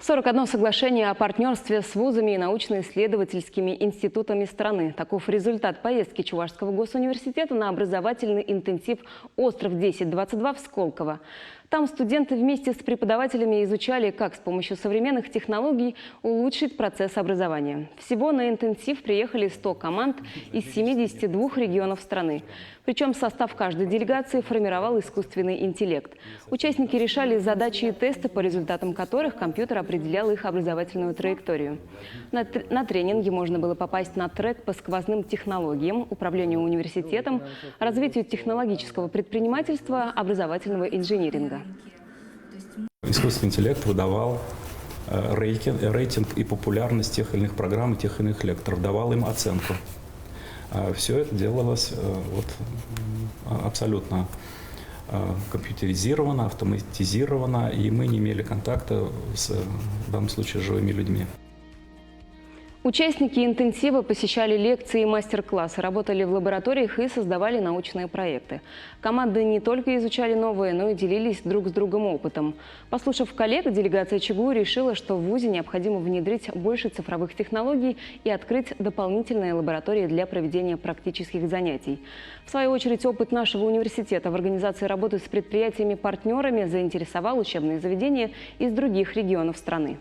41 соглашение о партнерстве с вузами и научно-исследовательскими институтами страны. Таков результат поездки Чувашского госуниверситета на образовательный интенсив «Остров-1022» в Сколково. Там студенты вместе с преподавателями изучали, как с помощью современных технологий улучшить процесс образования. Всего на интенсив приехали 100 команд из 72 регионов страны. Причем состав каждой делегации формировал искусственный интеллект. Участники решали задачи и тесты, по результатам которых компьютер определял их образовательную траекторию. На тренинге можно было попасть на трек по сквозным технологиям, управлению университетом, развитию технологического предпринимательства, образовательного инжиниринга. Искусственный интеллект выдавал рейтинг и популярность тех или иных программ и тех или иных лекторов, давал им оценку. Все это делалось абсолютно компьютеризировано, автоматизировано, и мы не имели контакта с, в данном случае, живыми людьми. Участники интенсива посещали лекции и мастер-классы, работали в лабораториях и создавали научные проекты. Команды не только изучали новое, но и делились друг с другом опытом. Послушав коллег, делегация ЧГУ решила, что в ВУЗе необходимо внедрить больше цифровых технологий и открыть дополнительные лаборатории для проведения практических занятий. В свою очередь, опыт нашего университета в организации работы с предприятиями-партнерами заинтересовал учебные заведения из других регионов страны.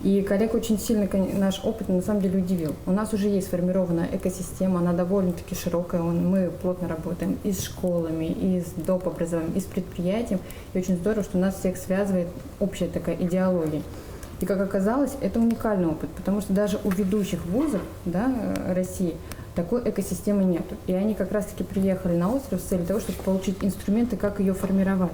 И коллег очень сильно наш опыт на самом деле удивил. У нас уже есть сформированная экосистема, она довольно-таки широкая. Мы плотно работаем и с школами, и с доп. Образованием, и с предприятием. И очень здорово, что нас всех связывает общая такая идеология. И как оказалось, это уникальный опыт, потому что даже у ведущих вузов, России такой экосистемы нет. И они как раз-таки приехали на остров с целью того, чтобы получить инструменты, как ее формировать.